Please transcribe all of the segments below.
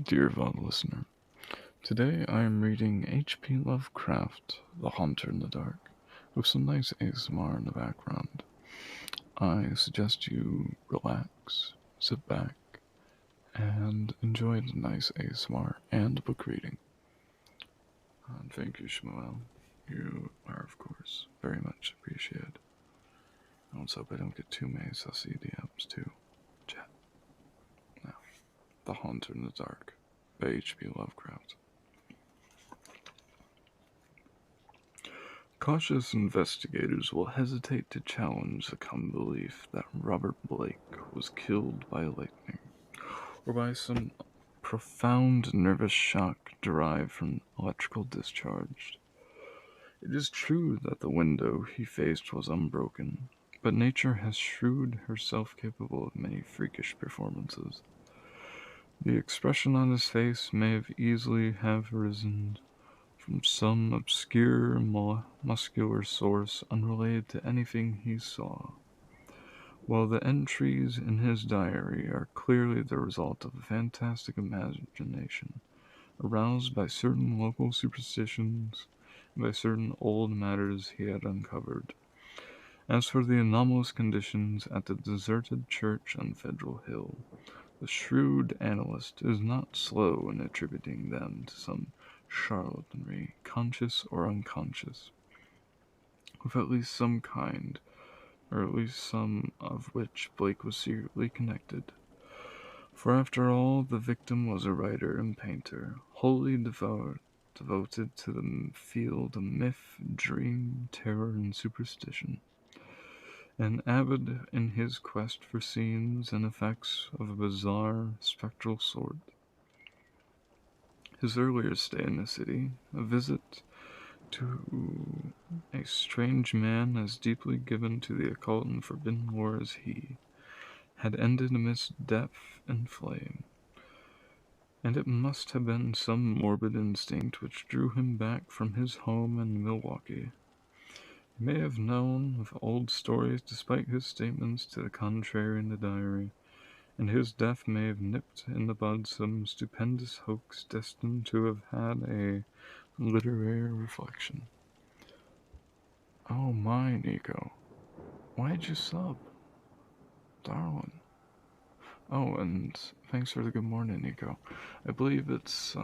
Dear Von listener, today I am reading H.P. Lovecraft, The Haunter in the Dark, with some nice ASMR in the background. I suggest you relax, sit back, and enjoy the nice ASMR and book reading. And thank you, Shmuel. You are, of course, very much appreciated. I also hope I don't get too many sussy DMs too. Chat. Now, The Haunter in the Dark by H.P. Lovecraft. Cautious investigators will hesitate to challenge the common belief that Robert Blake was killed by lightning, or by some profound nervous shock derived from electrical discharge. It is true that the window he faced was unbroken, but nature has shewed herself capable of many freakish performances. The expression on his face may have easily have arisen from some obscure muscular source unrelated to anything he saw, while the entries in his diary are clearly the result of a fantastic imagination, aroused by certain local superstitions and by certain old matters he had uncovered. As for the anomalous conditions at the deserted church on Federal Hill, the shrewd analyst is not slow in attributing them to some charlatanry, conscious or unconscious, of at least some kind, or at least some of which Blake was secretly connected. For after all, the victim was a writer and painter, wholly devoted to the field of myth, dream, terror, and superstition, and avid in his quest for scenes and effects of a bizarre, spectral sort. His earlier stay in the city, a visit to a strange man as deeply given to the occult and forbidden lore as he, had ended amidst death and flame, and it must have been some morbid instinct which drew him back from his home in Milwaukee. He may have known of old stories despite his statements to the contrary in the diary, and his death may have nipped in the bud some stupendous hoax destined to have had a literary reflection. Oh my, Nico. Why'd you sub? Darwin. Oh, and thanks for the good morning, Nico. I believe it's,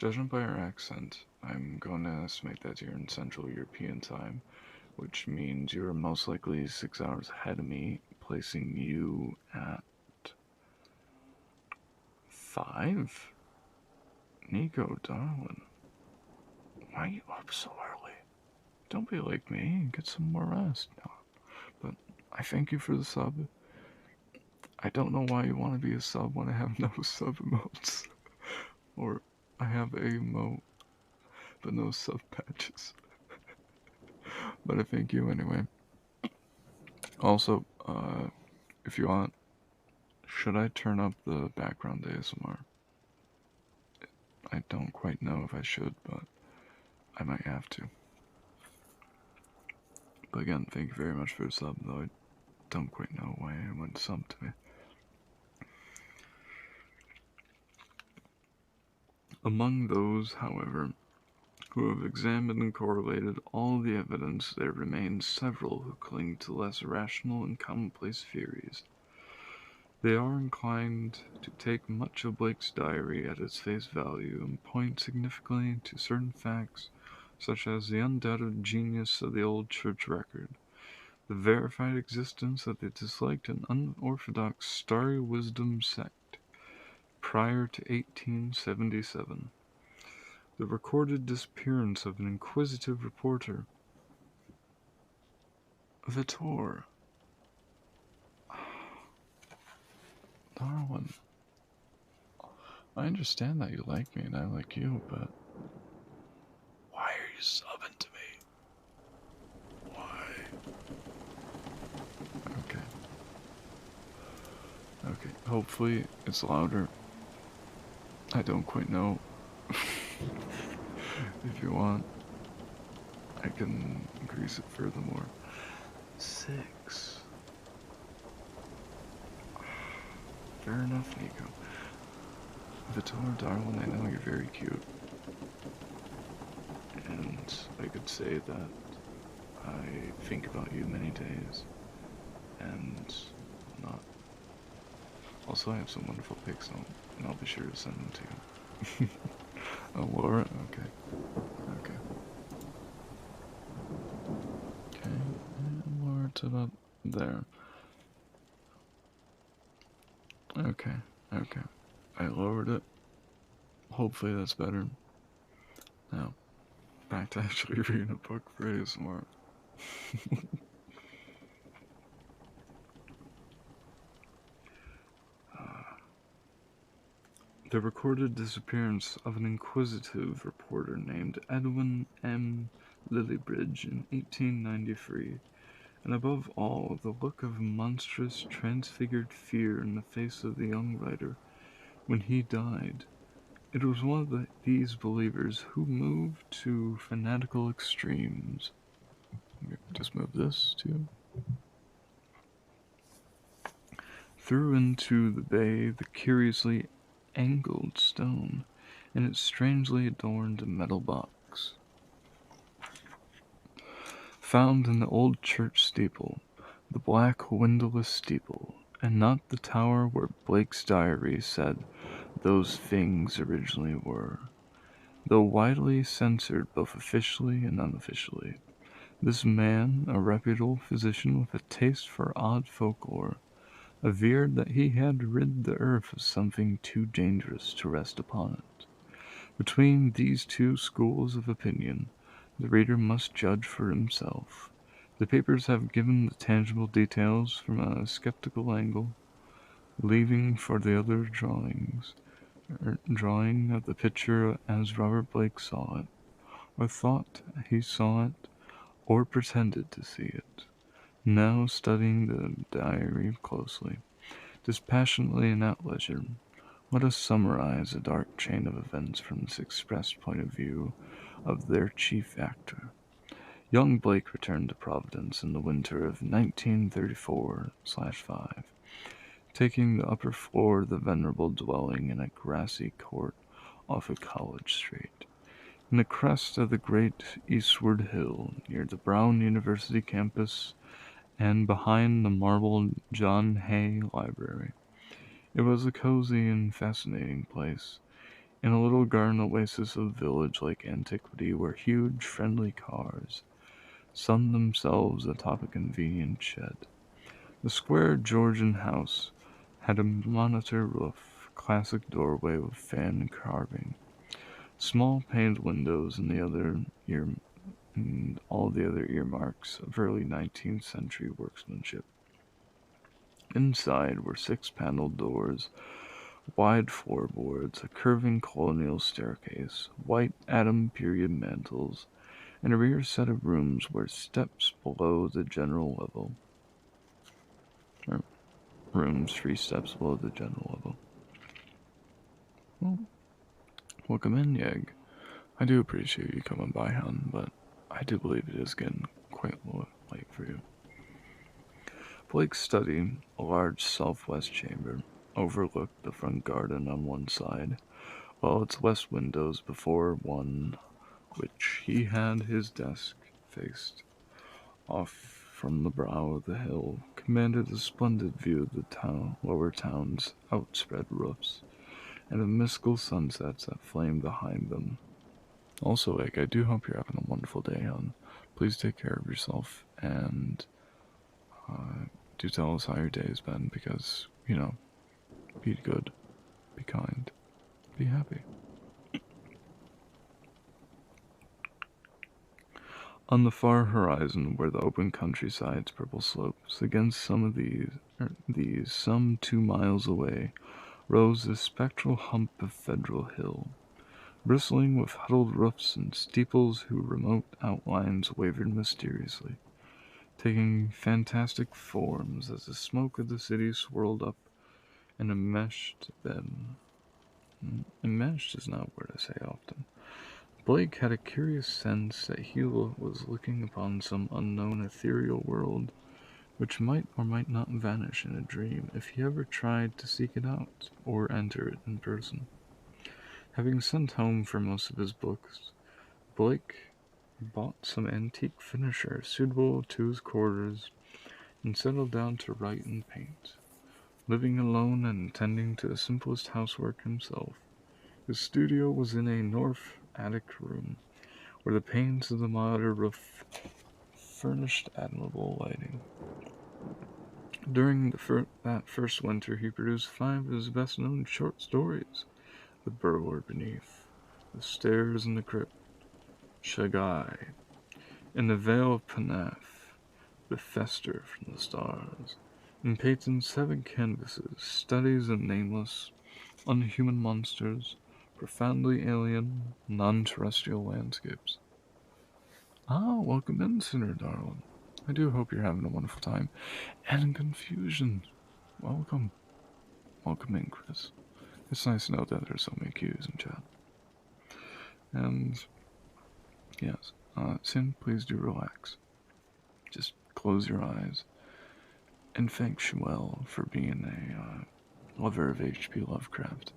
judging by your accent, I'm going to estimate that you're in Central European time, which means you're most likely 6 hours ahead of me, placing you at 5? Nico, Darwin, why are you up so early? Don't be like me and get some more rest. No, but I thank you for the sub. I don't know why you want to be a sub when I have no sub emotes. Or I have a emote, but no sub patches. But I thank you anyway. Also, if you want, should I turn up the background ASMR? I don't quite know if I should, but I might have to. But again, thank you very much for the sub, though I don't quite know why it went sub to me. Among those, however, who have examined and correlated all the evidence, there remain several who cling to less rational and commonplace theories. They are inclined to take much of Blake's diary at its face value and point significantly to certain facts, such as the undoubted genius of the old church record, the verified existence of the disliked and unorthodox Starry Wisdom sect prior to 1877, the recorded disappearance of an inquisitive reporter, Vitor, Darwin. I understand that you like me and I like you, but why are you subbing to me? Why? Okay. Okay. Hopefully it's louder. I don't quite know. If you want, I can increase it furthermore. 6. Fair enough, Nico. Vitor, darling, I know you're very cute. And I could say that I think about you many days. And not. Also, I have some wonderful pics, and I'll be sure to send them to you. Oh, Laura? Okay. Okay. Okay. And Laura, it's about there. Okay. Okay. I lowered it. Hopefully that's better. Now, back to actually reading a book for ASMR. The recorded disappearance of an inquisitive reporter named Edwin M. Lillibridge in 1893, and above all, the look of monstrous, transfigured fear in the face of the young writer when he died. It was one of these believers who moved to fanatical extremes. Just move this too. Threw into the bay the curiously angled stone in its strangely adorned metal box. Found in the old church steeple, the black windowless steeple, and not the tower where Blake's diary said those things originally were. Though widely censored both officially and unofficially, this man, a reputable physician with a taste for odd folklore, averred that he had rid the earth of something too dangerous to rest upon it. Between these two schools of opinion, the reader must judge for himself. The papers have given the tangible details from a skeptical angle, leaving for the other drawing of the picture as Robert Blake saw it, or thought he saw it, or pretended to see it. Now studying the diary closely, dispassionately and at leisure, let us summarize a dark chain of events from this expressed point of view of their chief actor. Young Blake returned to Providence in the winter of 1934/5, taking the upper floor of the venerable dwelling in a grassy court off of College Street. In the crest of the great eastward hill near the Brown University campus and behind the marble John Hay Library. It was a cozy and fascinating place, in a little garden oasis of village-like antiquity where huge, friendly cars sunned themselves atop a convenient shed. The square Georgian house had a monitor roof, classic doorway with fan carving, small paned windows, and all the other earmarks of early 19th century workmanship. Inside were six-paneled doors, wide floorboards, a curving colonial staircase, white Adam period mantels, and a rear set of rooms where steps below the general level. Or rooms 3 steps below the general level. Well, welcome in, Yeg. I do appreciate you coming by, hon, but I do believe it is getting quite late for you. Blake's study, a large southwest chamber, overlooked the front garden on one side, while its west windows before one which he had his desk faced off from the brow of the hill, commanded a splendid view of the lower town's outspread roofs, and of mystical sunsets that flamed behind them. Also, I do hope you're having a wonderful day, hon. Please take care of yourself, and do tell us how your day has been, because, be good, be kind, be happy. On the far horizon, where the open countryside's purple slopes, against some of these, some 2 miles away, rose the spectral hump of Federal Hill, bristling with huddled roofs and steeples whose remote outlines wavered mysteriously, taking fantastic forms as the smoke of the city swirled up in a meshed bed. Enmeshed is not a word I say often. Blake had a curious sense that he was looking upon some unknown ethereal world which might or might not vanish in a dream if he ever tried to seek it out or enter it in person. Having sent home for most of his books, Blake bought some antique finisher suitable to his quarters and settled down to write and paint. Living alone and tending to the simplest housework himself, his studio was in a north attic room, where the panes of the modern roof furnished admirable lighting. During that first winter, he produced 5 of his best-known short stories: The Burrower Beneath, The Stairs in the Crypt, Shagai, In the Vale of Penaf, The Fester from the Stars, and Peyton's 7 canvases, studies of nameless, unhuman monsters, profoundly alien, non-terrestrial landscapes. Ah, welcome in, Sinner Darling. I do hope you're having a wonderful time. And in confusion. Welcome. Welcome in, Chris. It's nice to know that there's so many Q's in chat. And, yes, Sin, please do relax. Just close your eyes. And thank Shmuel for being a lover of H.P. Lovecraft.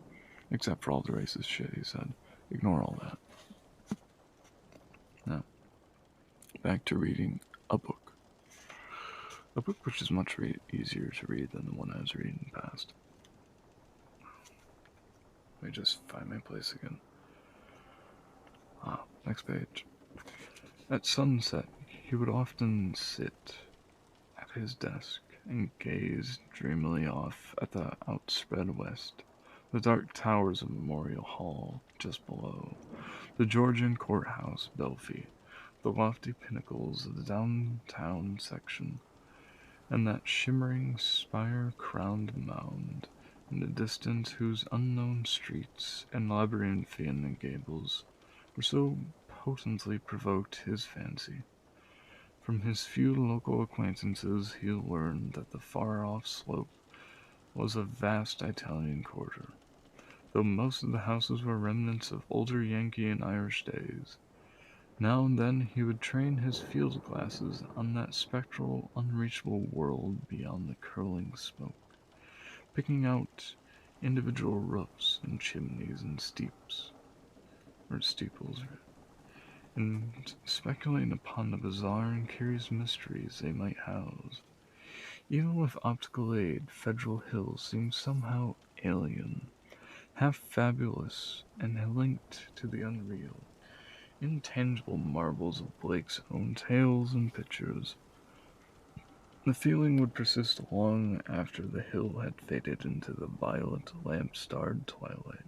Except for all the racist shit he said. Ignore all that. Now, back to reading a book. A book which is much easier to read than the one I was reading in the past. Let me just find my place again. Next page. At sunset, he would often sit at his desk and gaze dreamily off at the outspread west, the dark towers of Memorial Hall just below, the Georgian courthouse belfry, the lofty pinnacles of the downtown section, and that shimmering spire-crowned mound in the distance whose unknown streets and labyrinthian gables were so potently provoked his fancy. From his few local acquaintances he learned that the far-off slope was a vast Italian quarter, though most of the houses were remnants of older Yankee and Irish days. Now and then he would train his field glasses on that spectral, unreachable world beyond the curling smoke, picking out individual roofs and chimneys and steeples, and speculating upon the bizarre and curious mysteries they might house. Even with optical aid, Federal Hill seemed somehow alien, half fabulous, and linked to the unreal, intangible marvels of Blake's own tales and pictures. The feeling would persist long after the hill had faded into the violet lamp-starred twilight,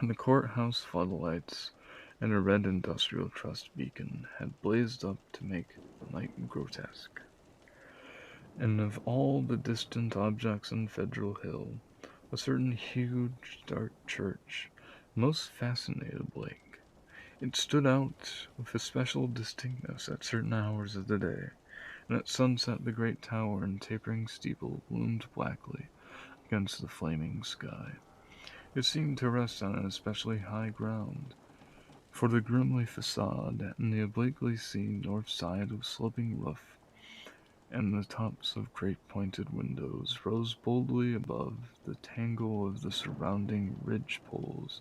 and the courthouse floodlights and a red industrial trust beacon had blazed up to make the night grotesque. And of all the distant objects on Federal Hill, a certain huge, dark church most fascinated Blake. It stood out with especial distinctness at certain hours of the day, and at sunset the great tower and tapering steeple loomed blackly against the flaming sky. It seemed to rest on an especially high ground, for the grimly facade and the obliquely seen north side of sloping roof and the tops of great pointed windows rose boldly above the tangle of the surrounding ridge-poles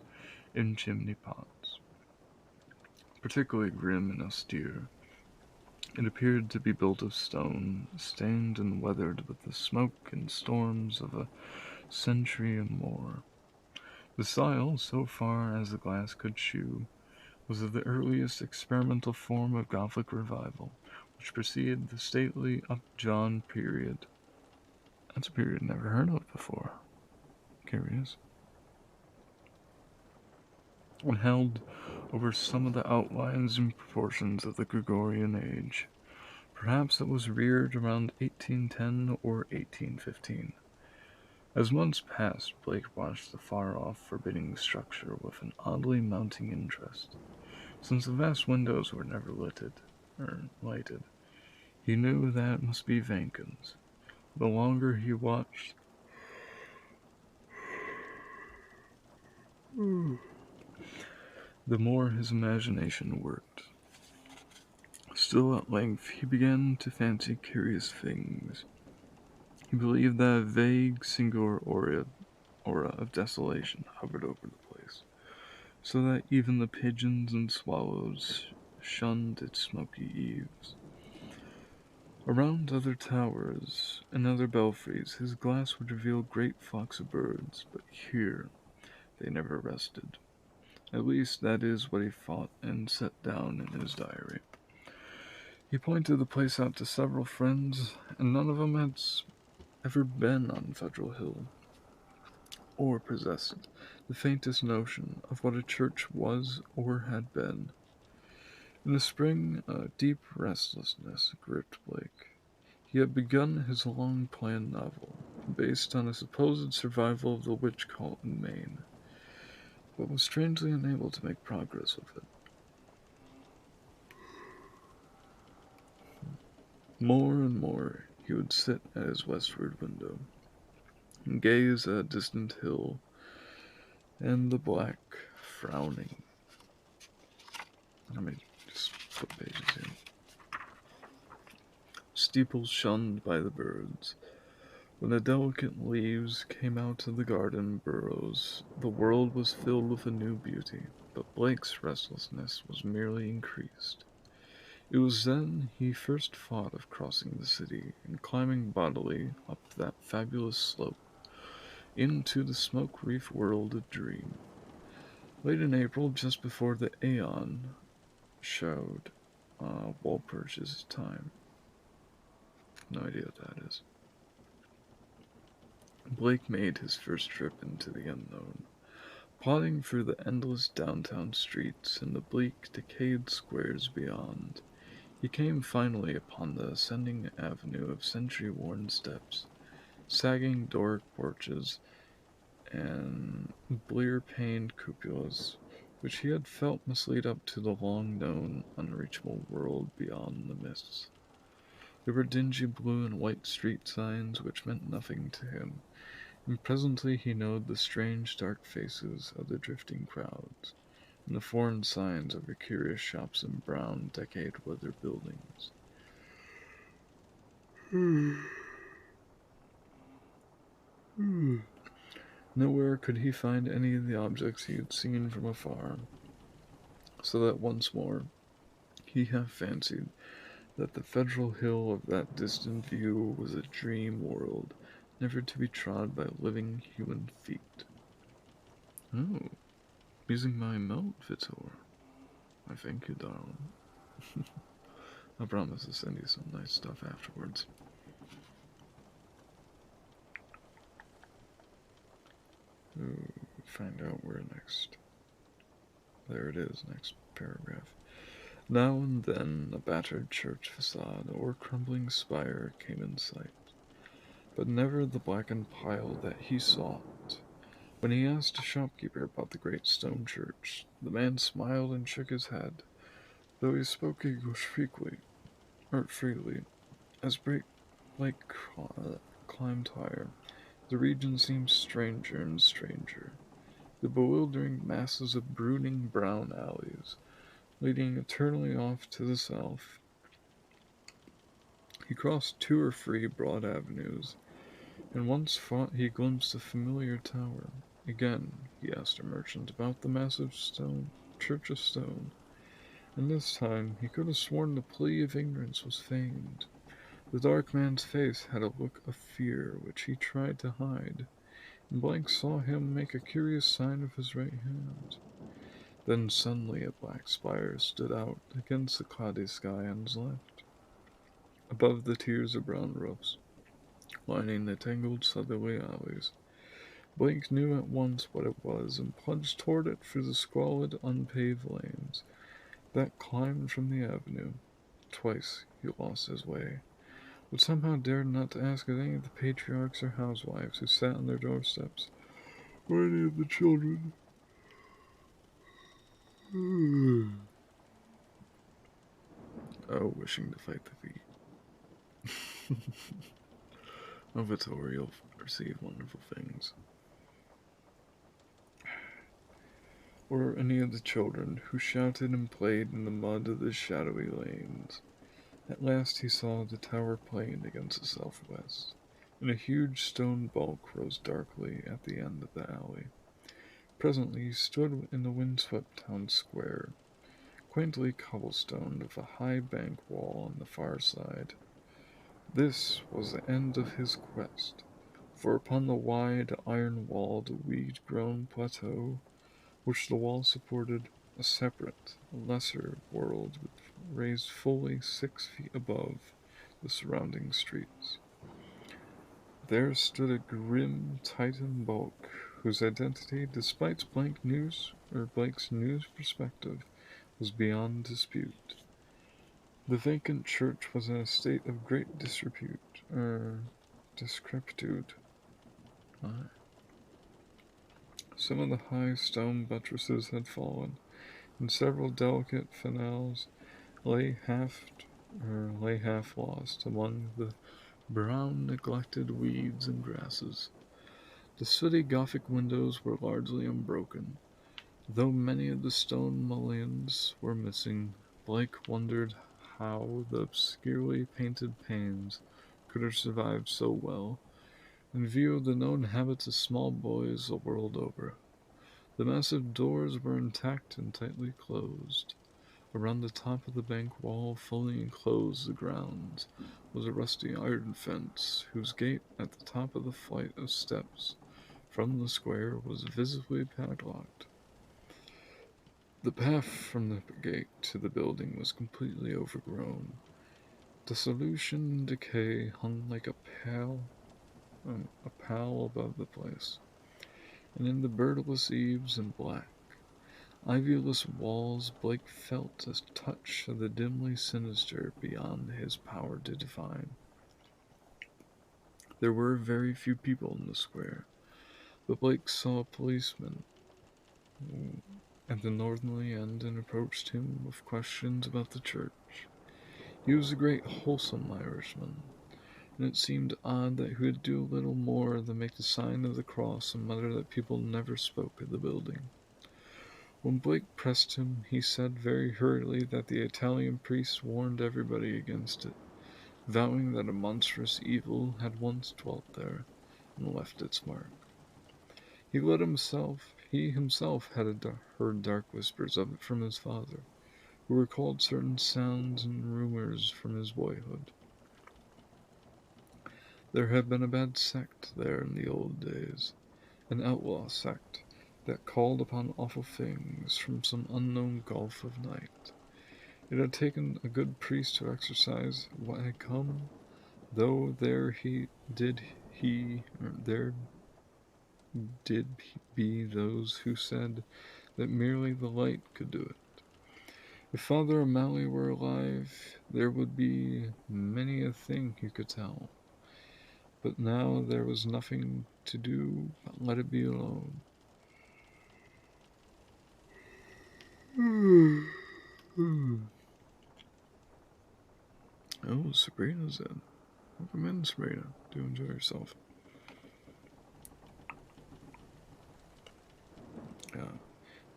and chimney-pots. Particularly grim and austere, it appeared to be built of stone, stained and weathered with the smoke and storms of a century and more. The style, so far as the glass could shew, was of the earliest experimental form of Gothic revival, which preceded the stately Upjohn period. That's a period never heard of before. Curious. And held over some of the outlines and proportions of the Gregorian age. Perhaps it was reared around 1810 or 1815. As months passed, Blake watched the far-off, forbidding structure with an oddly mounting interest. Since the vast windows were never lighted, he knew that it must be Vankin's. The longer he watched, the more his imagination worked. Still, at length, he began to fancy curious things. He believed that a vague, singular aura of desolation hovered over the place, so that even the pigeons and swallows shunned its smoky eaves. Around other towers and other belfries, his glass would reveal great flocks of birds, but here they never rested. At least that is what he thought and set down in his diary. He pointed the place out to several friends, and none of them had ever been on Federal Hill, or possessed the faintest notion of what a church was or had been. In the spring, a deep restlessness gripped Blake. He had begun his long-planned novel, based on a supposed survival of the witch cult in Maine, but was strangely unable to make progress with it. More and more he would sit at his westward window, and gaze at a distant hill, and the black, frowning. Let me just flip pages here. Steeples shunned by the birds. When the delicate leaves came out of the garden burrows, the world was filled with a new beauty, but Blake's restlessness was merely increased. It was then he first thought of crossing the city and climbing bodily up that fabulous slope into the smoke-wreath world of dream. Late in April, just before the Aeon showed, Walpurgis's time. No idea what that is. Blake made his first trip into the unknown, plodding through the endless downtown streets and the bleak, decayed squares beyond. He came finally upon the ascending avenue of century-worn steps, sagging Doric porches, and blear-paned cupolas, which he had felt must lead up to the long-known, unreachable world beyond the mists. There were dingy blue and white street signs which meant nothing to him, and presently he noted the strange dark faces of the drifting crowds, and the foreign signs over curious shops and brown, decade-weathered buildings. Nowhere could he find any of the objects he had seen from afar, so that once more he half fancied that the Federal Hill of that distant view was a dream world, never to be trod by living human feet. Oh, using my melt, Vitor. I thank you, darling. I promise to send you some nice stuff afterwards. Ooh, find out where next. There it is, next paragraph. Now and then a battered church facade or crumbling spire came in sight, but never the blackened pile that he sought. When he asked a shopkeeper about the great stone church, the man smiled and shook his head, though he spoke English freely. As Blake climbed higher, the region seemed stranger and stranger. The bewildering masses of brooding brown alleys, leading eternally off to the south. He crossed 2 or 3 broad avenues, and once thought he glimpsed a familiar tower. Again he asked a merchant about the massive church of stone, and this time he could have sworn the plea of ignorance was feigned. The dark man's face had a look of fear which he tried to hide, and Blank saw him make a curious sign with his right hand. Then suddenly a black spire stood out against the cloudy sky on his left, above the tiers of brown roofs, lining the tangled southerly alleys. Blake knew at once what it was, and plunged toward it through the squalid, unpaved lanes that climbed from the avenue. Twice he lost his way, but somehow dared not to ask of any of the patriarchs or housewives who sat on their doorsteps, or any of the children. Oh, wishing to fight the feet. Oh, Vittorio, you'll receive wonderful things. or any of the children who shouted and played in the mud of the shadowy lanes. At last he saw the tower plain against the southwest, and a huge stone bulk rose darkly at the end of the alley. Presently he stood in the windswept town square, quaintly cobblestoned, with a high bank wall on the far side. This was the end of his quest, for upon the wide, iron-walled, weed-grown plateau, which the wall supported, a separate, lesser world raised fully 6 feet above the surrounding streets. There stood a grim Titan bulk, whose identity, despite Blake's news perspective, was beyond dispute. The vacant church was in a state of great disrepute. Some of the high stone buttresses had fallen, and several delicate fanals lay half lost among the brown, neglected weeds and grasses. The sooty Gothic windows were largely unbroken, though many of the stone mullions were missing. Blake wondered how the obscurely painted panes could have survived so well, in view of the known habits of small boys the world over. The massive doors were intact and tightly closed. Around the top of the bank wall, fully enclosed the grounds, was a rusty iron fence, whose gate at the top of the flight of steps from the square was visibly padlocked. The path from the gate to the building was completely overgrown. Dissolution and decay hung like a pall above the place, and in the birdless eaves and black, ivyless walls, Blake felt a touch of the dimly sinister beyond his power to define. There were very few people in the square, but Blake saw a policeman at the northerly end and approached him with questions about the church. He was a great wholesome Irishman, and it seemed odd that he would do little more than make the sign of the cross and mutter that people never spoke of the building. When Blake pressed him, he said very hurriedly that the Italian priests warned everybody against it, vowing that a monstrous evil had once dwelt there and left its mark. He himself had heard dark whispers of it from his father, who recalled certain sounds and rumors from his boyhood. There had been a bad sect there in the old days, an outlaw sect that called upon awful things from some unknown gulf of night. It had taken a good priest to exorcise what had come, though there did be those who said that merely the light could do it. If Father O'Malley were alive, there would be many a thing he could tell. But now there was nothing to do but let it be alone. Oh, Sabrina's in. Welcome in, Sabrina. Do enjoy yourself. Yeah.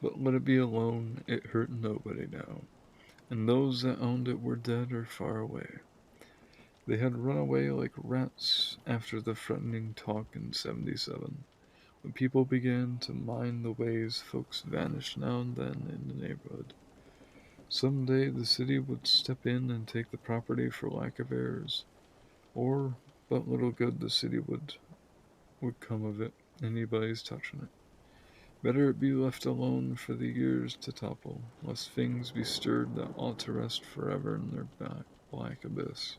But let it be alone, it hurt nobody now, and those that owned it were dead or far away. They had run away like rats after the threatening talk in '77, when people began to mind the ways folks vanished now and then in the neighborhood. Some day the city would step in and take the property for lack of heirs, or but little good the city would come of it, anybody's touching it. Better it be left alone for the years to topple, lest things be stirred that ought to rest forever in their black abyss.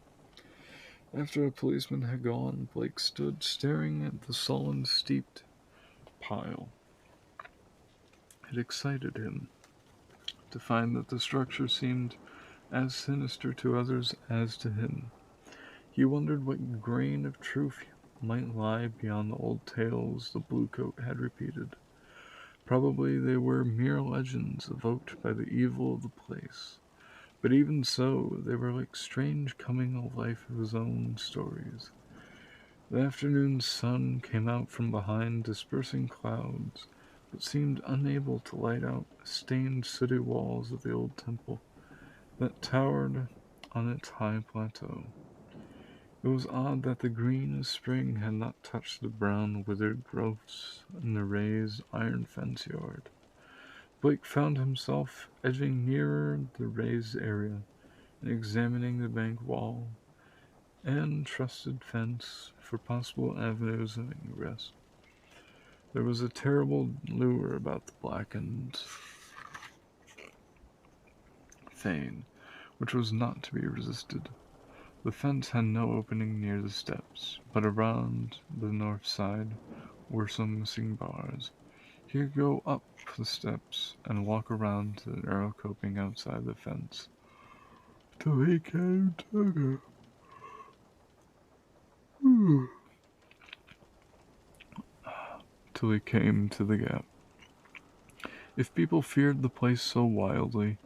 After a policeman had gone, Blake stood staring at the sullen, steeped pile. It excited him to find that the structure seemed as sinister to others as to him. He wondered what grain of truth might lie beyond the old tales the bluecoat had repeated. Probably they were mere legends evoked by the evil of the place, but even so, they were like strange coming of life of his own stories. The afternoon sun came out from behind dispersing clouds but seemed unable to light out the stained sooty walls of the old temple that towered on its high plateau. It was odd that the green of spring had not touched the brown, withered growths in the raised iron fence yard. Blake found himself edging nearer the raised area and examining the bank wall and trusted fence for possible avenues of ingress. There was a terrible lure about the blackened fane, which was not to be resisted. The fence had no opening near the steps, but around the north side were some missing bars. He could go up the steps and walk around to the narrow coping outside the fence till he came to the gap. If people feared the place so wildly,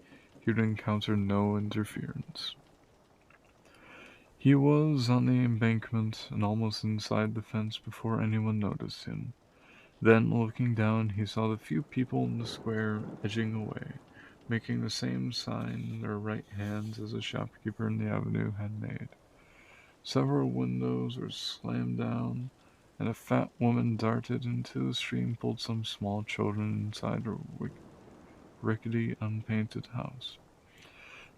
he would encounter no interference. He was on the embankment and almost inside the fence before anyone noticed him. Then, looking down, he saw the few people in the square edging away, making the same sign in their right hands as the shopkeeper in the avenue had made. Several windows were slammed down, and a fat woman darted into the street and pulled some small children inside her rickety, unpainted house.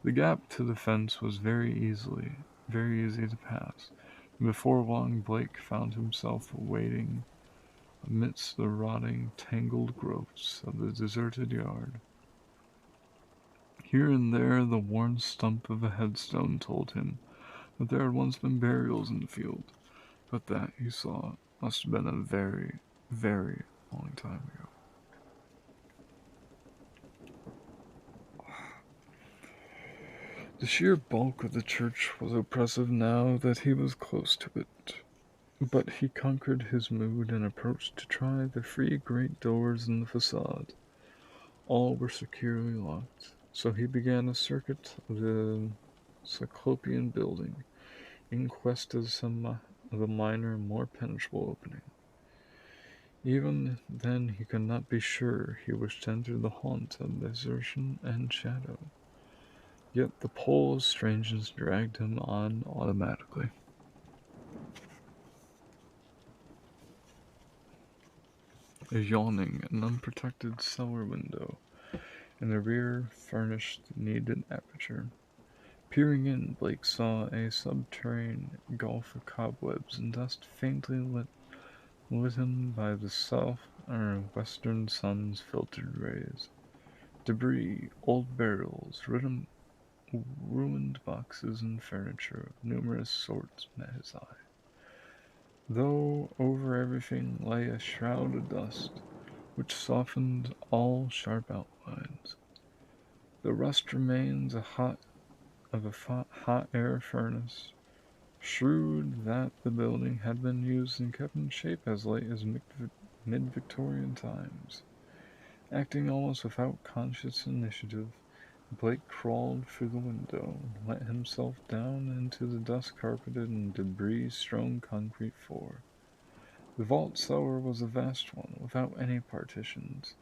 The gap to the fence was very easy to pass, and before long Blake found himself wading amidst the rotting, tangled growths of the deserted yard. Here and there the worn stump of a headstone told him that there had once been burials in the field, but that, he saw, must have been a very, very long time ago. The sheer bulk of the church was oppressive now that he was close to it, but he conquered his mood and approached to try the three great doors in the facade. All were securely locked, so he began a circuit of the Cyclopean building in quest of a minor, more penetrable opening. Even then he could not be sure he wished to enter the haunt of desertion and shadow. Yet the pull of strangeness dragged him on automatically. A yawning and unprotected cellar window in the rear furnished the needed aperture. Peering in, Blake saw a subterranean gulf of cobwebs and dust faintly lit by the western sun's filtered rays. Debris, old barrels, ruined boxes and furniture of numerous sorts met his eye, though over everything lay a shroud of dust which softened all sharp outlines. The rust remains of a hot air furnace, shrewd that the building had been used and kept in shape as late as mid-Victorian times. Acting almost without conscious initiative, Blake crawled through the window and let himself down into the dust-carpeted and debris-strewn concrete floor. The vault cellar was a vast one, without any partitions,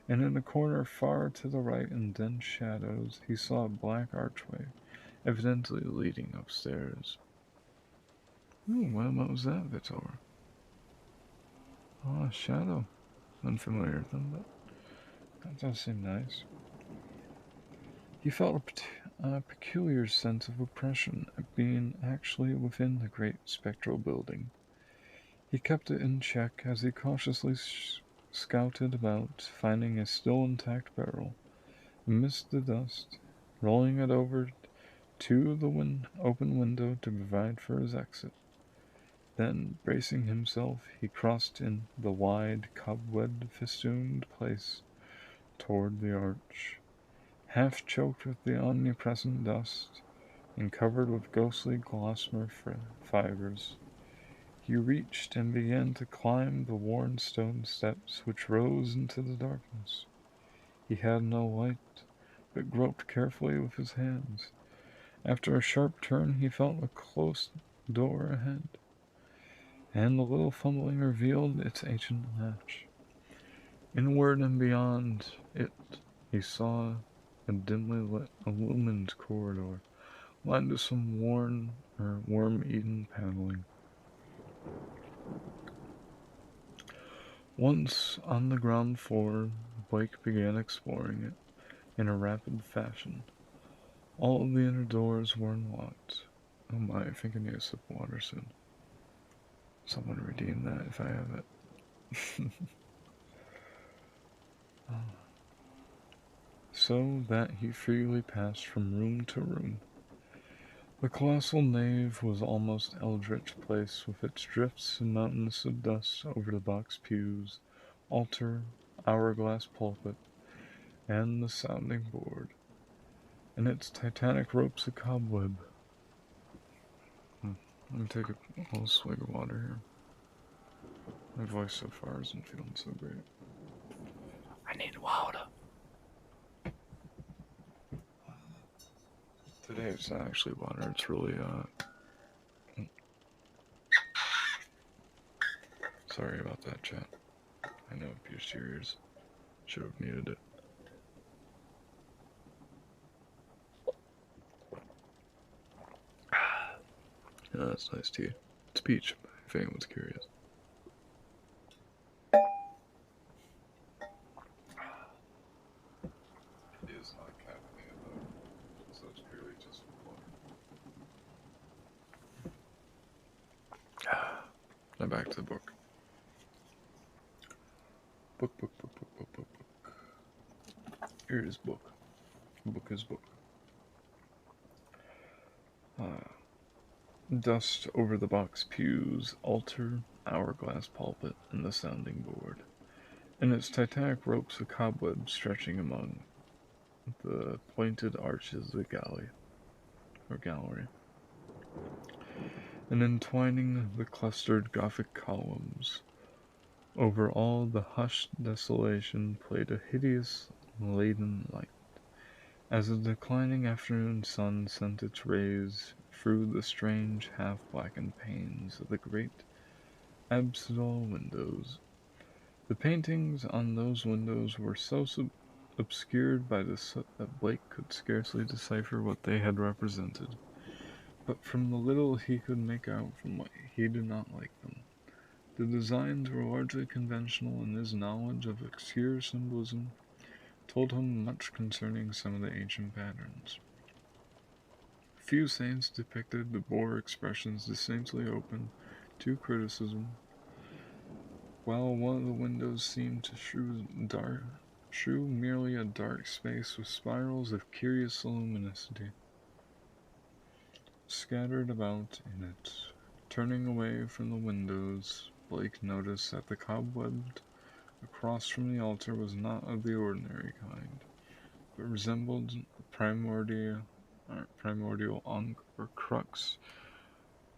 and in a corner far to the right in dense shadows he saw a black archway, evidently leading upstairs. What was that, Vitor? Oh, a shadow. Unfamiliar with them, but that does seem nice. He felt a peculiar sense of oppression at being actually within the great spectral building. He kept it in check as he cautiously scouted about, finding a still intact barrel amidst the dust, rolling it over to the open window to provide for his exit. Then, bracing himself, he crossed in the wide, cobweb-festooned place toward the arch. Half choked with the omnipresent dust, and covered with ghostly gossamer fibers, he reached and began to climb the worn stone steps which rose into the darkness. He had no light, but groped carefully with his hands. After a sharp turn, he felt a closed door ahead, and a little fumbling revealed its ancient latch. Inward and beyond it, he saw a dimly lit, illumined corridor, lined with some worn or worm-eaten paneling. Once on the ground floor, Blake began exploring it in a rapid fashion. All of the inner doors were unlocked. Oh my, I think I need a sip of water soon. Someone redeem that if I have it. So that he freely passed from room to room. The colossal nave was almost eldritch place, with its drifts and mountains of dust over the box pews, altar, hourglass pulpit, and the sounding board, and its titanic ropes of cobweb. Let me take a little swig of water here. My voice so far isn't feeling so great. I need water. Today it's not actually water, it's really, sorry about that, chat. I know it pierced your ears. Should have muted it. Yeah, that's nice tea. It's peach, if anyone's curious. It is not caffeinated though, so it's purely just water. Now back to the book. Book. Here is book. Book is book. Dust over the box pews, altar, hourglass pulpit, and the sounding board, and its titanic ropes of cobweb stretching among the pointed arches of the gallery, and entwining the clustered Gothic columns. Over all the hushed desolation played a hideous, leaden light, as the declining afternoon sun sent its rays through the strange half-blackened panes of the great absidal windows. The paintings on those windows were so obscured by the soot that Blake could scarcely decipher what they had represented, but from the little he could make out from what he did not like them, the designs were largely conventional, and his knowledge of obscure symbolism told him much concerning some of the ancient patterns. Few saints depicted bore expressions distinctly open to criticism, while one of the windows seemed to shew merely a dark space with spirals of curious luminosity scattered about in it. Turning away from the windows, Blake noticed that the cobweb across from the altar was not of the ordinary kind, but resembled the primordial Ankh or crux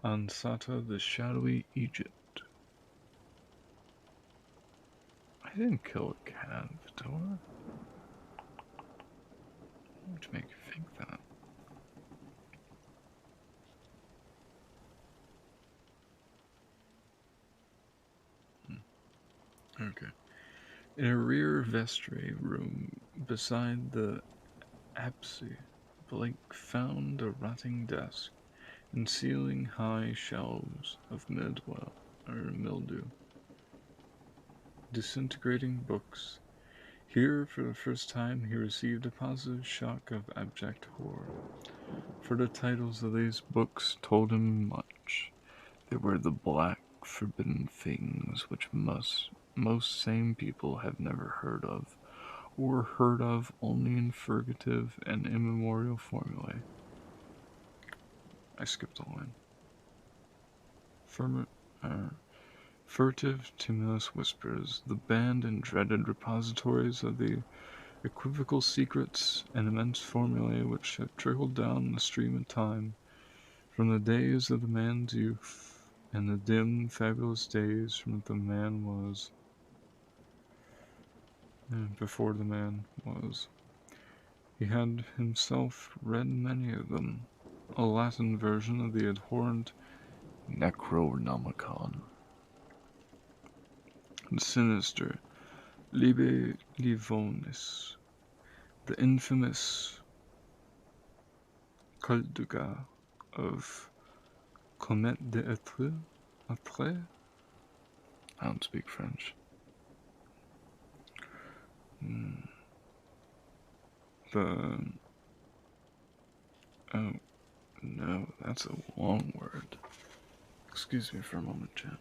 ansata, the shadowy Egypt. I didn't kill a cat, Vidor. What would make you think that? Okay. In a rear vestry room beside the apse, Blake found a rotting desk and ceiling-high shelves of mildew, disintegrating books. Here, for the first time, he received a positive shock of abject horror, for the titles of these books told him much. They were the black, forbidden things which most sane people have never heard of, or heard of only in furtive and immemorial formulae. I skipped a line. Furtive, timorous whispers, the banned and dreaded repositories of the equivocal secrets and immense formulae which have trickled down the stream of time from the days of the man's youth and the dim, fabulous days from the man was, and before the man was. He had himself read many of them, a Latin version of the abhorrent Necronomicon. Sinister, Libe Livonis, the infamous Colduga of Comet d'Etre. I don't speak French. The oh no, that's a long word. Excuse me for a moment, chat.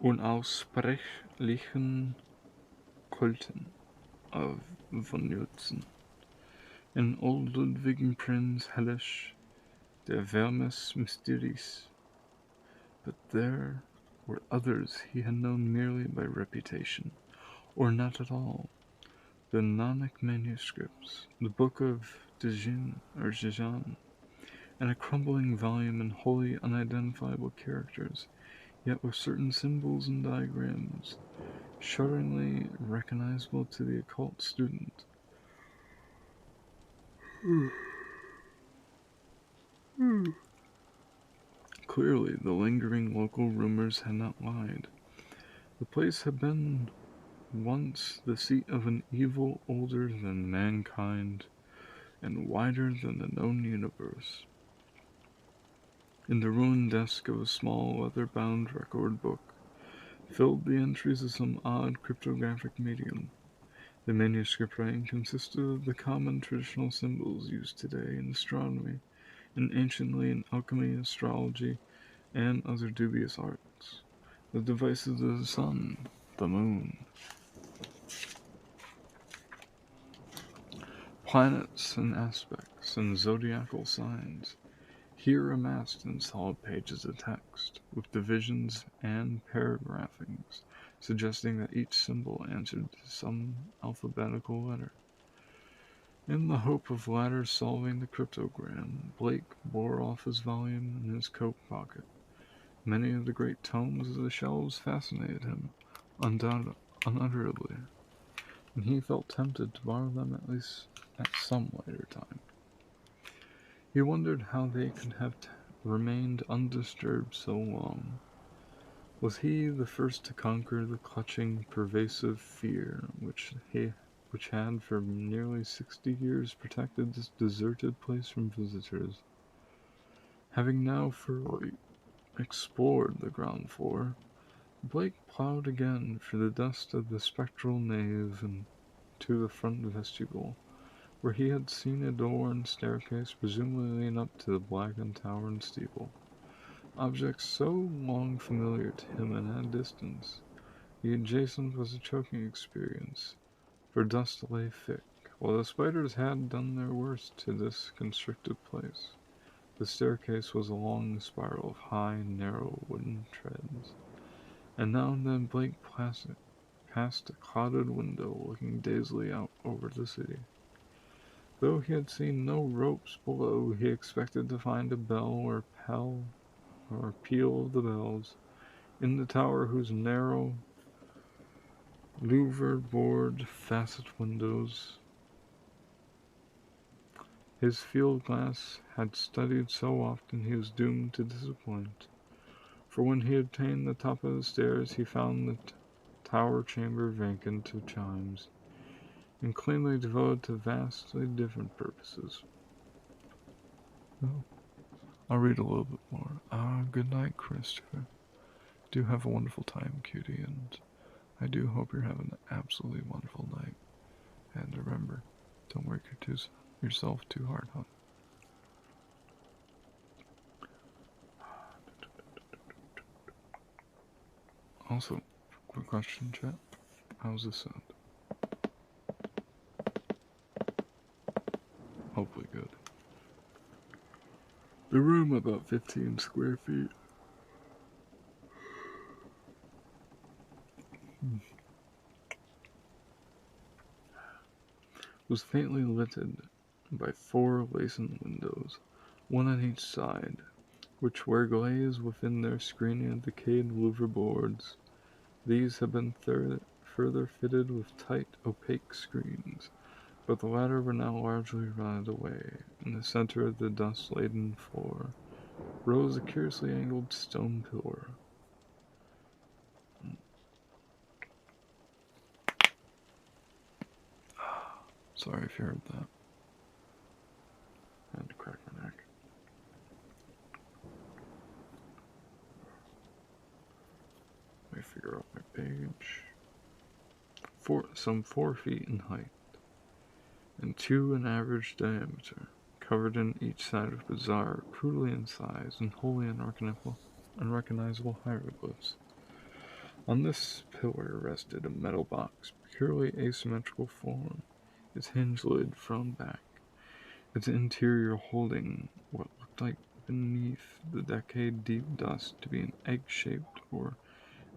Unaussprechlichen Kulten of von Lützen. In old Ludwigen Prinz Hellish, der Vermes Mysteries. But there were others he had known merely by reputation, or not at all. The Nanak manuscripts, the Book of Djinn or Djijan, and a crumbling volume in wholly unidentifiable characters, yet with certain symbols and diagrams, shudderingly recognizable to the occult student. Clearly, the lingering local rumors had not lied. The place had been once the seat of an evil older than mankind and wider than the known universe. In the ruined desk of a small leather-bound record book, filled the entries of some odd cryptographic medium. The manuscript writing consisted of the common traditional symbols used today in astronomy, and anciently in alchemy, astrology, and other dubious arts. The devices of the sun, the moon, planets and aspects, and zodiacal signs, here amassed in solid pages of text, with divisions and paragraphings, suggesting that each symbol answered to some alphabetical letter. In the hope of latter solving the cryptogram, Blake bore off his volume in his coat pocket. Many of the great tomes of the shelves fascinated him, unutterably, and he felt tempted to borrow them at least at some later time. He wondered how they could have remained undisturbed so long. Was he the first to conquer the clutching, pervasive fear which had for nearly 60 years protected this deserted place from visitors? Having now thoroughly explored the ground floor, Blake plowed again through the dust of the spectral nave and to the front vestibule, where he had seen a door and staircase presumably leading up to the blackened tower and steeple. Objects so long familiar to him and at distance, the adjacent was a choking experience, for dust lay thick, while the spiders had done their worst to this constricted place. The staircase was a long spiral of high, narrow wooden treads, and now and then Blake passed a clouded window looking dazedly out over the city. Though he had seen no ropes below, he expected to find a bell or peal of the bells in the tower whose narrow, louvered board facet windows his field glass had studied so often he was doomed to disappoint. For when he attained the top of the stairs, he found the tower chamber vacant of chimes, and cleanly devoted to vastly different purposes. Well, I'll read a little bit more. Good night, Christopher. Do have a wonderful time, cutie, and I do hope you're having an absolutely wonderful night. And remember, don't work yourself too hard, hon. Also, quick question, chat. How's this sound? Hopefully good. The room, about 15 square feet. Was faintly lighted by 4 lacing windows, one on each side, which were glazed within their screening of decayed louver boards. These had been further fitted with tight, opaque screens, but the latter were now largely rotted away. In the center of the dust-laden floor rose a curiously angled stone pillar. Sorry if you heard that. I had to crack my neck. Let me figure out my page. Some 4 feet in height and 2 in average diameter, covered in each side of bizarre, crudely incised, and wholly unrecognizable hieroglyphs. On this pillar rested a metal box, purely asymmetrical form, its hinge lid thrown back, its interior holding what looked like beneath the decade-deep dust to be an egg-shaped or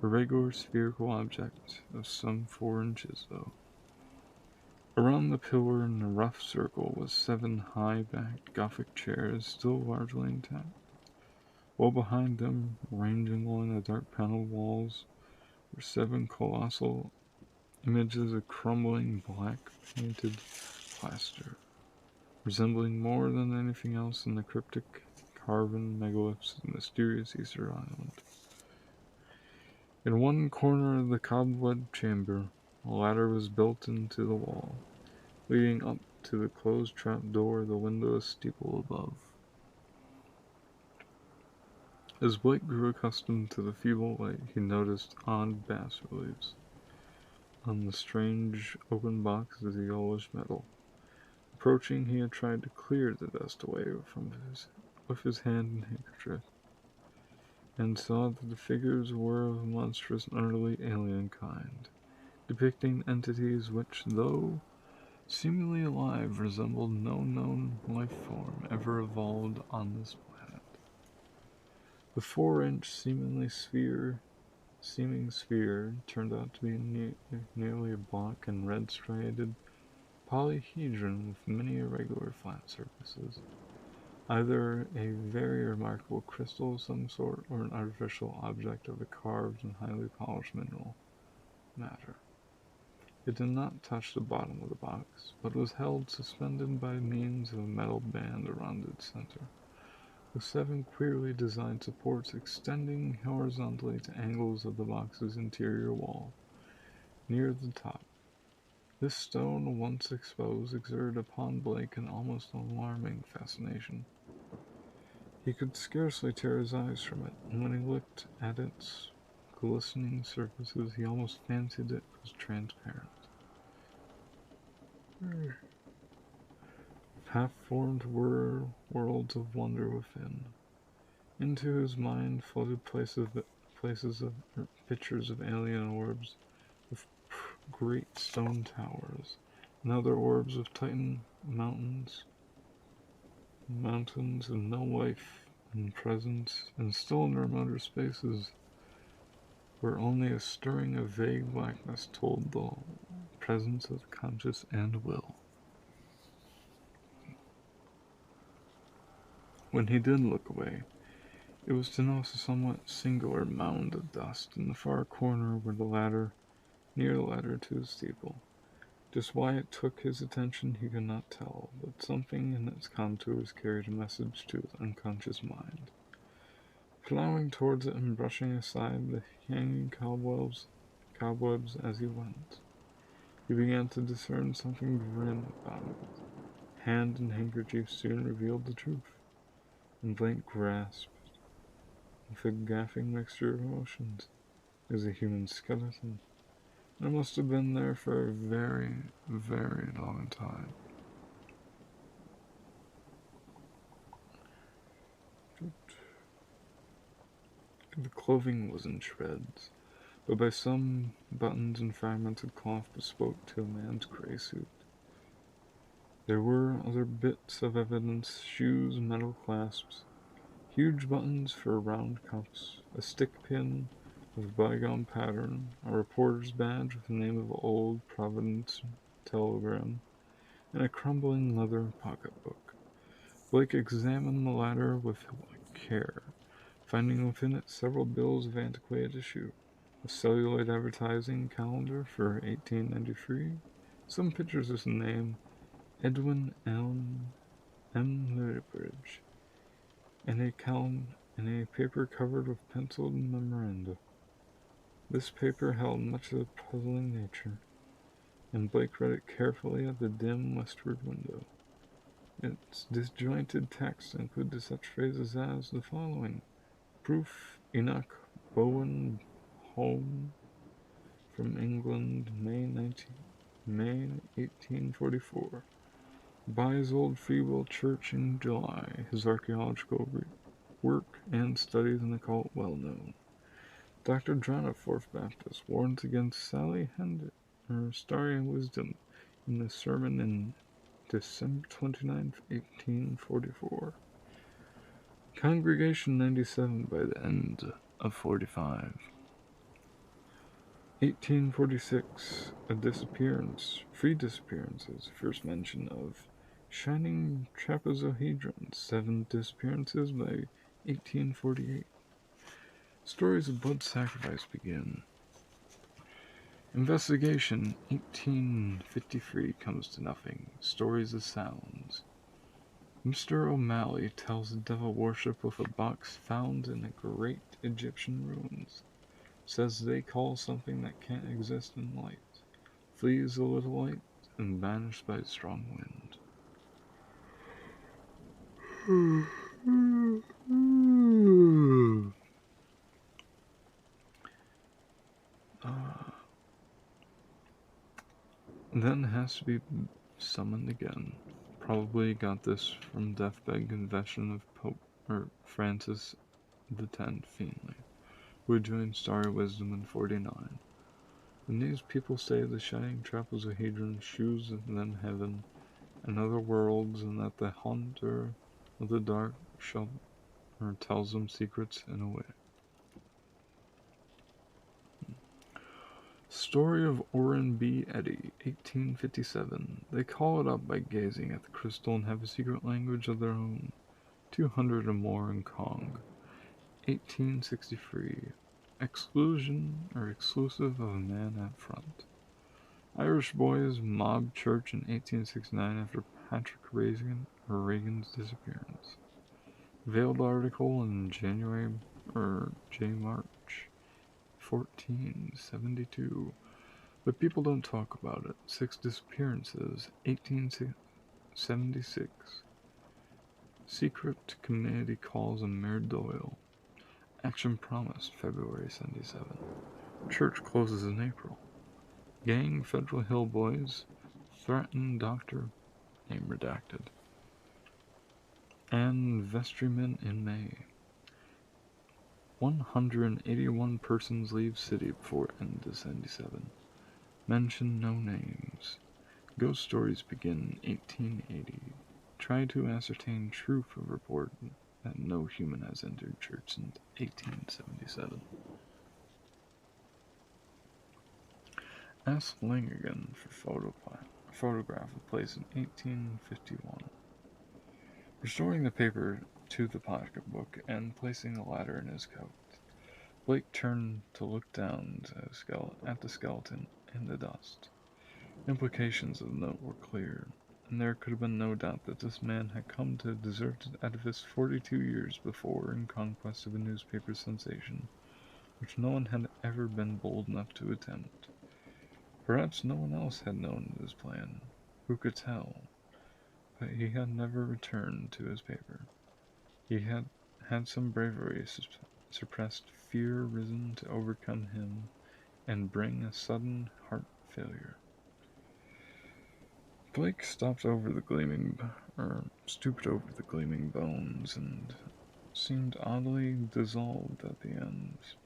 irregular spherical object of some 4 inches, though. Around the pillar in a rough circle was 7 high-backed Gothic chairs, still largely intact, while behind them, ranging along the dark-paneled walls, were 7 colossal images of crumbling black painted plaster, resembling more than anything else in the cryptic carven megaliths of the mysterious Easter Island. In one corner of the cobweb chamber, a ladder was built into the wall, leading up to the closed trap door of the windowless steeple above. As Blake grew accustomed to the feeble light, he noticed odd bas-reliefs on the strange open box of the yellowish metal. Approaching, he had tried to clear the dust away with his hand and handkerchief, and saw that the figures were of a monstrous and utterly alien kind, depicting entities which, though seemingly alive, resembled no known life form ever evolved on this planet. The 4-inch seeming sphere turned out to be nearly a block and red-striated polyhedron with many irregular flat surfaces, either a very remarkable crystal of some sort or an artificial object of a carved and highly polished mineral matter. It did not touch the bottom of the box, but was held suspended by means of a metal band around its center, with 7 queerly designed supports extending horizontally to angles of the box's interior wall, near the top. This stone, once exposed, exerted upon Blake an almost alarming fascination. He could scarcely tear his eyes from it, and when he looked at its glistening surfaces, he almost fancied it was transparent. Half-formed worlds of wonder within. Into his mind floated pictures of alien orbs with great stone towers, and other orbs of Titan mountains of no life and presence, and still in remoter spaces where only a stirring of vague blackness told the presence of conscious and will. When he did look away, it was to notice a somewhat singular mound of dust in the far corner near the ladder to the steeple. Just why it took his attention he could not tell, but something in its contours carried a message to his unconscious mind. Plowing towards it and brushing aside the hanging cobwebs as he went, he began to discern something grim about it. Hand and handkerchief soon revealed the truth, and Blake grasped, with a gasping mixture of emotions, is a human skeleton. It must have been there for a very, very long time. The clothing was in shreds, but by some buttons and fragmented cloth bespoke to a man's gray suit. There were other bits of evidence: shoes, metal clasps, huge buttons for round cuffs, a stick pin of bygone pattern, a reporter's badge with the name of old Providence telegram, and a crumbling leather pocketbook. Blake examined the latter with care, finding within it several bills of antiquated issue, a celluloid advertising calendar for 1893, some pictures of his name, Edwin M. Lethbridge, and a paper covered with penciled memoranda. This paper held much of a puzzling nature. and Blake read it carefully at the dim westward window. Its disjointed text included such phrases as the following: Proof Enoch Bowen Home from England, May 1844. Buys Old Freewell Church in July. His archaeological work and studies in the occult well known. Dr. John of Fourth Baptist warns against Sally Hender, her starry wisdom, in the sermon in December 29th, 1844. Congregation 97 by the end of 45. 1846, a disappearance, free disappearances, first mention of shining trapezohedrons, 7 disappearances by 1848. Stories of blood sacrifice begin. Investigation 1853 comes to nothing. Stories of sounds. Mr. O'Malley tells of devil worship with a box found in the great Egyptian ruins. Says they call something that can't exist in light. Flees a little light and vanished by a strong wind. Then has to be summoned again. Probably got this from deathbed confession of Pope Francis X Feenley, who had joined Starry Wisdom in 49. And these people say the shining trapezohedron shews them heaven and other worlds, and that the haunter of the dark tells them secrets in a way. Story of Orrin B. Eddy, 1857. They call it up by gazing at the crystal and have a secret language of their own. 200 or more in Kong. 1863. Exclusive of a man at front. Irish boys mob church in 1869 after Patrick Reagan's disappearance. Veiled article in March 1472. But people don't talk about it. 6 disappearances, 1876. Secret committee calls on Mayor Doyle. Action promised, February 77. Church closes in April. Gang Federal Hill Boys threaten doctor, name redacted. And vestrymen in May. 181 persons leave city before end of 77. Mention no names. Ghost stories begin in 1880. Try to ascertain truth of report that no human has entered church since 1877. Ask Langigan for photograph of place in 1851. Restoring the paper to the pocketbook and placing the ladder in his coat, Blake turned to look down at the skeleton in the dust. Implications of the note were clear, and there could have been no doubt that this man had come to a deserted edifice 42 years before in conquest of a newspaper sensation, which no one had ever been bold enough to attempt. Perhaps no one else had known of his plan. Who could tell? But he had never returned to his paper. He had had some bravery, suppressed fear risen to overcome him and bring a sudden heart failure. Blake stooped over the gleaming bones and seemed oddly dissolved at the ends.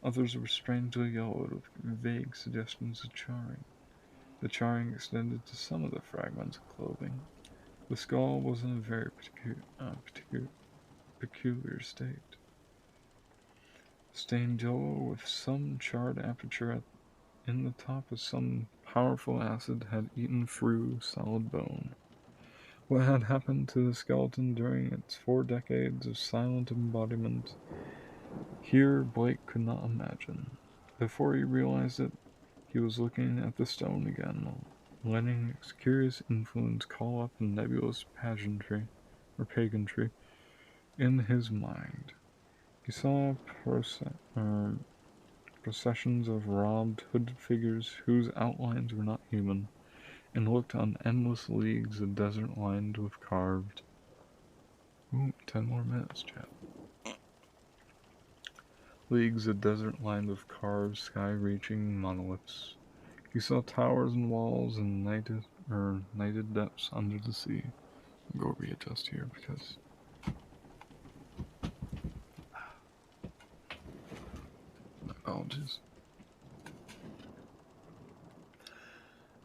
Others were strangely yellowed with vague suggestions of charring. The charring extended to some of the fragments of clothing. The skull was in a very peculiar state. Stained yellow with some charred aperture in the top of some powerful acid had eaten through solid bone. What had happened to the skeleton during its 4 decades of silent embodiment, here Blake could not imagine. Before he realized it, he was looking at the stone again, letting its curious influence call up nebulous pageantry in his mind. He saw processions of robbed, hooded figures whose outlines were not human, and looked on endless leagues of desert lined with carved. Ooh, 10 more minutes, chat. Leagues of desert lined with carved, sky-reaching monoliths. He saw towers and walls and nighted depths under the sea. I'll go readjust here because my apologies.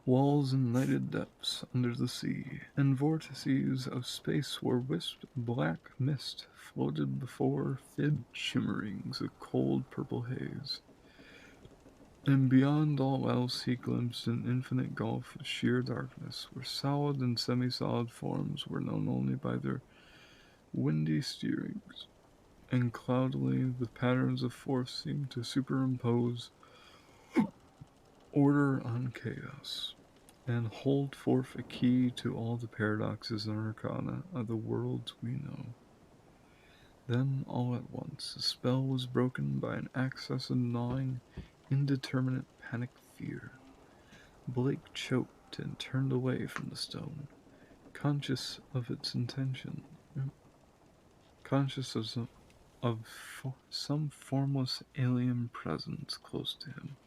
Walls and nighted depths under the sea, and vortices of space where wisped black mist floated before fid shimmerings of cold purple haze. And beyond all else he glimpsed an infinite gulf of sheer darkness, where solid and semi-solid forms were known only by their windy steerings, and cloudily the patterns of force seemed to superimpose order on chaos, and hold forth a key to all the paradoxes and arcana of the worlds we know. Then, all at once, the spell was broken by an access of gnawing, indeterminate panic fear. Blake choked and turned away from the stone, conscious of its intention, conscious of some formless alien presence close to him,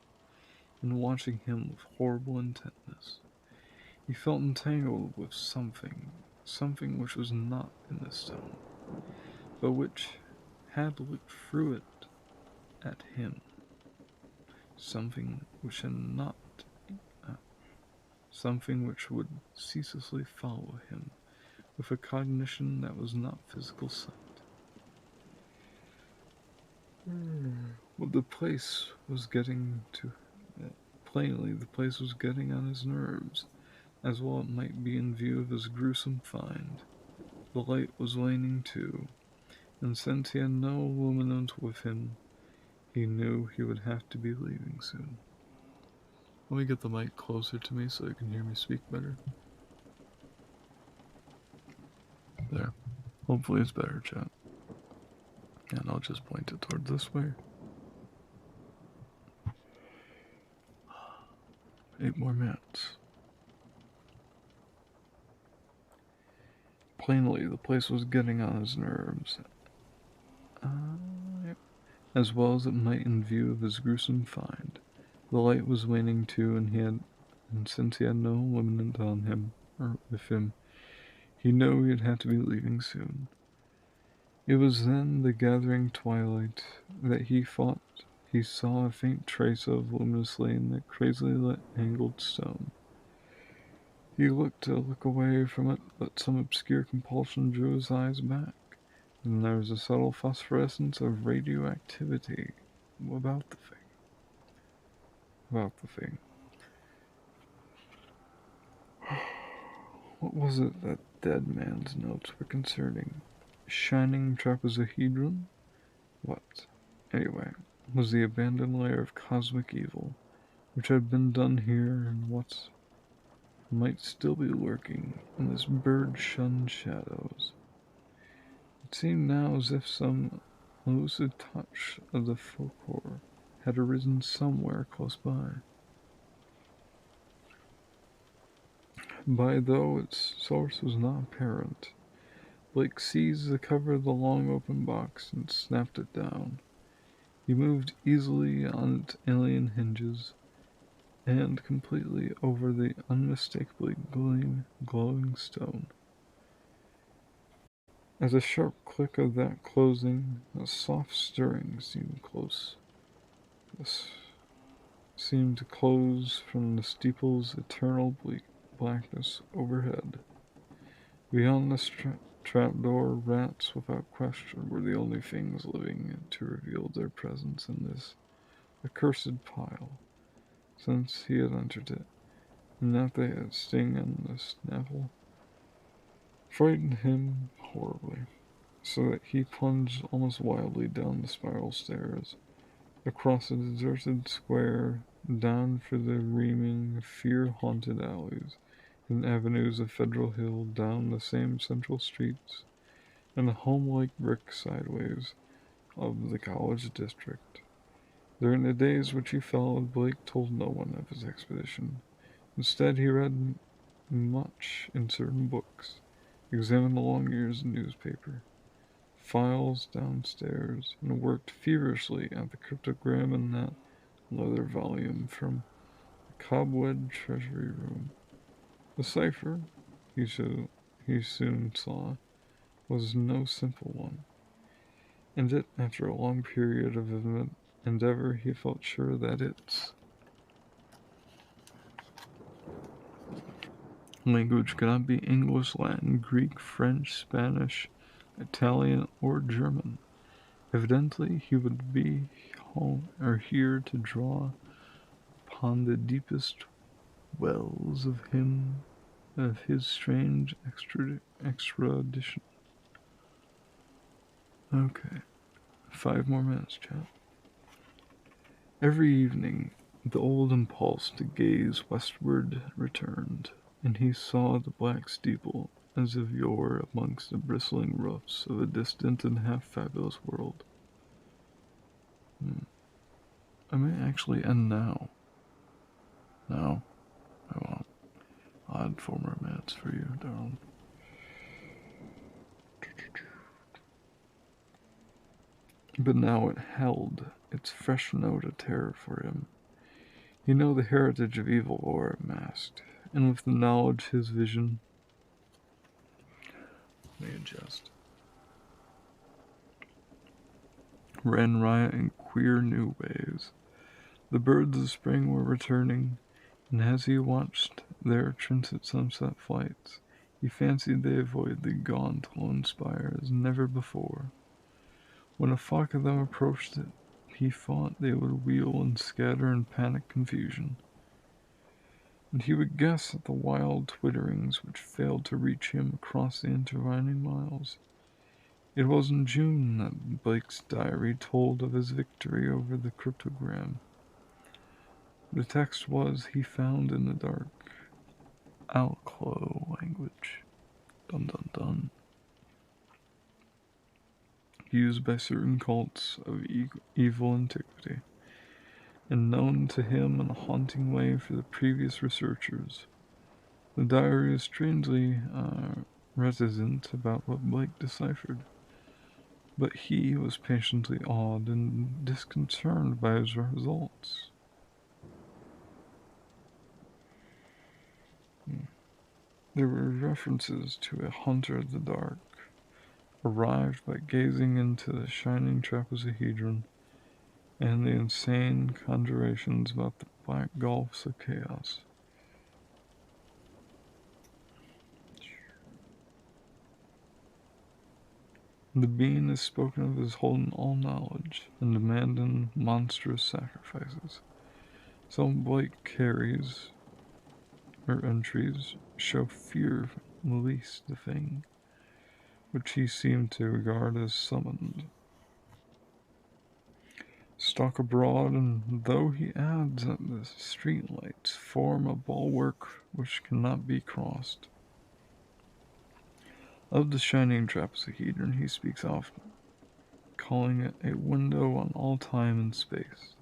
and watching him with horrible intentness. He felt entangled with something which was not in the stone, but which had looked through it at him, something which had not, something which would ceaselessly follow him, with a cognition that was not physical sight. Well, the place was getting to, plainly the place was getting on his nerves, as well it might be in view of his gruesome find. The light was waning too, and since he had no illuminant with him, he knew he would have to be leaving soon. Let me get the mic closer to me so you can hear me speak better. There. Hopefully it's better, chat. And I'll just point it toward this way. 8 more minutes. Plainly, the place was getting on his nerves, yep. As well as it might in view of his gruesome find. The light was waning too, and since he had no illuminant on him, or with him, he knew he'd have to be leaving soon. It was then the gathering twilight that he thought he saw a faint trace of luminously in that crazily lit angled stone. He looked to look away from it, but some obscure compulsion drew his eyes back, and there was a subtle phosphorescence of radioactivity about the thing. What was it that dead man's notes were concerning? Shining trapezohedron? What, anyway, was the abandoned lair of cosmic evil, which had been done here, and what might still be lurking in this bird-shunned shadows? It seemed now as if some elusive touch of the folklore had arisen somewhere close by. Though its source was not apparent, Blake seized the cover of the long open box and snapped it down. He moved easily on its alien hinges, and completely over the unmistakably glowing stone. As a sharp click of that closing, a soft stirring seemed to close from the steeple's eternal blackness overhead. Beyond the trapdoor, rats, without question, were the only things living to reveal their presence in this accursed pile, since he had entered it, and that they had sting and the snaffle frightened him horribly, so that he plunged almost wildly down the spiral stairs, across a deserted square, down through the reaming, fear-haunted alleys and avenues of Federal Hill, down the same central streets, and the home-like brick sideways of the college district, During the days which he followed, Blake told no one of his expedition. Instead, he read much in certain books, examined the long years of newspaper, files downstairs, and worked feverishly at the cryptogram in that leather volume from the cobwebbed treasury room. The cipher, he soon saw, was no simple one, and yet, after a long period of endeavor, he felt sure that its language could not be English, Latin, Greek, French, Spanish, Italian, or German. Evidently, he would be here to draw upon the deepest wells of his strange extradition. Okay, 5 more minutes, chat. Every evening, the old impulse to gaze westward returned, and he saw the black steeple as of yore amongst the bristling roofs of a distant and half-fabulous world. I may actually end now. No, I won't. I'll add 4 more minutes for you, darling. But now it held its fresh note of terror for him. He knew the heritage of evil lore it masked, and with the knowledge his vision may adjust. Ran riot in queer new ways. The birds of spring were returning, and as he watched their trinket sunset flights, he fancied they avoided the gaunt lone spire as never before. When a flock of them approached it, he thought they would wheel and scatter in panic confusion, and he would guess at the wild twitterings which failed to reach him across the intervening miles. It was in June that Blake's diary told of his victory over the cryptogram. The text was, he found in the dark, Alclo language, dun dun dun, used by certain cults of evil antiquity, and known to him in a haunting way for the previous researchers. The diary is strangely reticent about what Blake deciphered, but he was patiently awed and disconcerted by his results. There were references to a hunter of the dark, arrived by gazing into the shining trapezohedron, and the insane conjurations about the black gulfs of chaos. The being is spoken of as holding all knowledge and demanding monstrous sacrifices. Some Blake carries, or entries, show fear the least the thing, which he seemed to regard as summoned. Stalk abroad, and though he adds that the streetlights form a bulwark which cannot be crossed. Of the shining trapezohedron he speaks often, calling it a window on all time and space,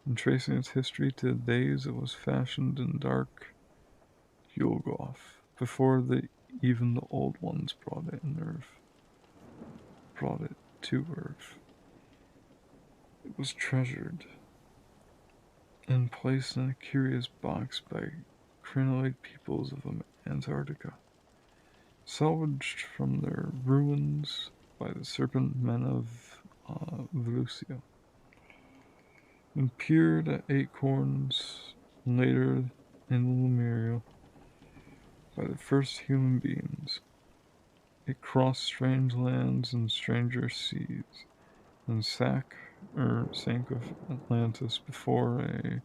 and tracing its history to the days it was fashioned in dark Yulgoth, before even the old ones brought it to Earth. It was treasured and placed in a curious box by crinoid peoples of Antarctica, salvaged from their ruins by the serpent men of Volusia, and peered at acorns, and later in Lemuria by the first human beings. It crossed strange lands and stranger seas, and sank of Atlantis before a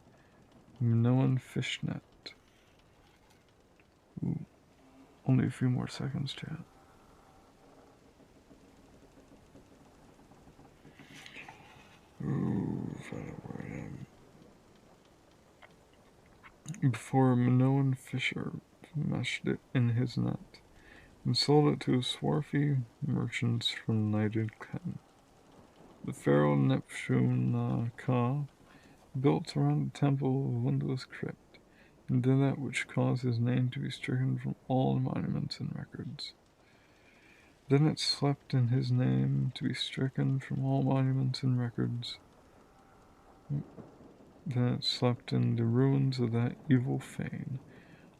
Minoan fishnet. Ooh, only a few more seconds, chat. Ooh, find out where I am. Before a Minoan fisher meshed it in his net and sold it to swarthy merchants from Knighted Ken. The pharaoh Neptune Ka built around the temple of Windless Crypt, and did that which caused his name to be stricken from all monuments and records. Then it slept in his name to be stricken from all monuments and records. Then it slept in the ruins of that evil fane,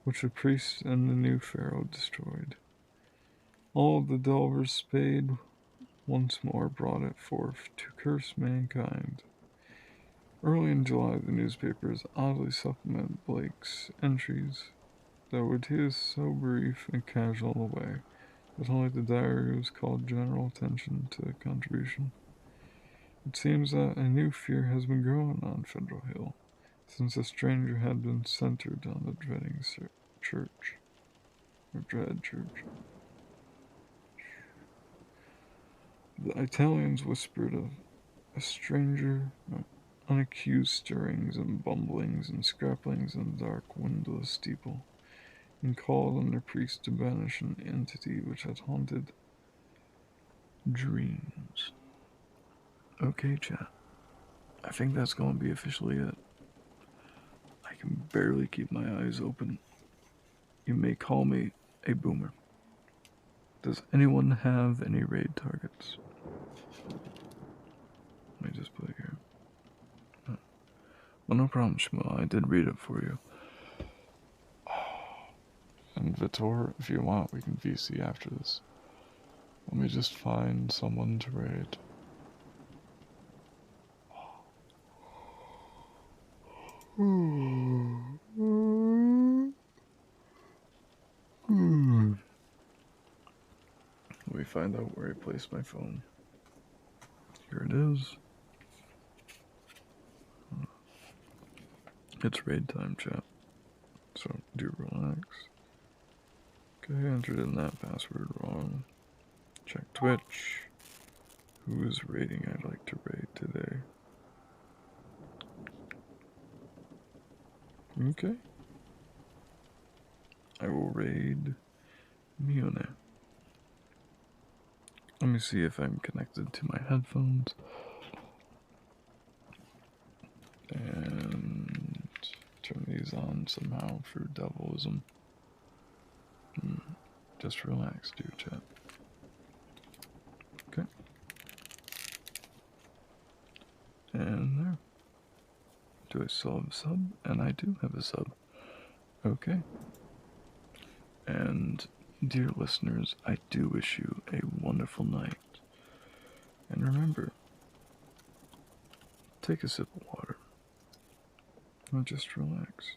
which the priests and the new pharaoh destroyed. All the delvers spade once more brought it forth to curse mankind. Early in July, the newspapers oddly supplemented Blake's entries, though it is so brief and casual in a way that only the diary was called general attention to the contribution. It seems that a new fear has been growing on Federal Hill, since a stranger had been centered on the dread church. The Italians whispered of a stranger, unaccused stirrings and bumblings and scrapplings in the dark, windless steeple, and called on their priest to banish an entity which had haunted dreams. Okay, chat. I think that's going to be officially it. I can barely keep my eyes open. You may call me a boomer. Does anyone have any raid targets? Let me just put it here. Well, no problem, Shmuel. I did read it for you. And Vitor, if you want, we can VC after this. Let me just find someone to raid. Let me find out where I placed my phone. Here it is. It's raid time, chat. So do relax. Okay, I entered in that password wrong. Check Twitch. Who is raiding I'd like to raid today? Okay. I will raid Mione. Let me see if I'm connected to my headphones. And turn these on somehow for devilism. Just relax, dude, chat. Okay. And there. Do I still have a sub? And I do have a sub. Okay. And, dear listeners, I do wish you a wonderful night. And remember, take a sip of water. And just relax.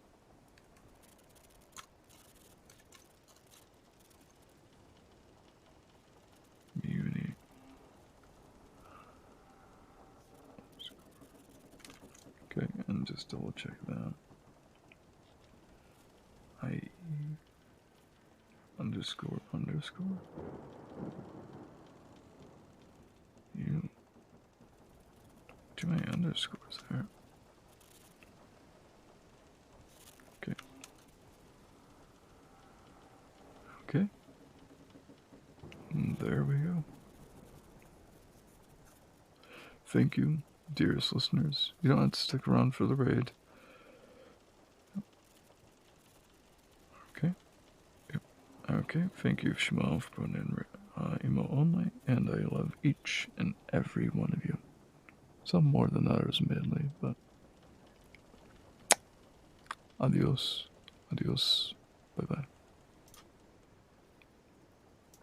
Muni. Okay, and just double check that. I underscore. You. Too many underscores there. Okay. Okay. And there we go. Thank you, dearest listeners. You don't have to stick around for the raid. Okay. Yep. Okay. Thank you, Shmuel, for putting in emo only, and I love each and every one of you. Some more than others, admittedly, but adios. Adios. Bye bye.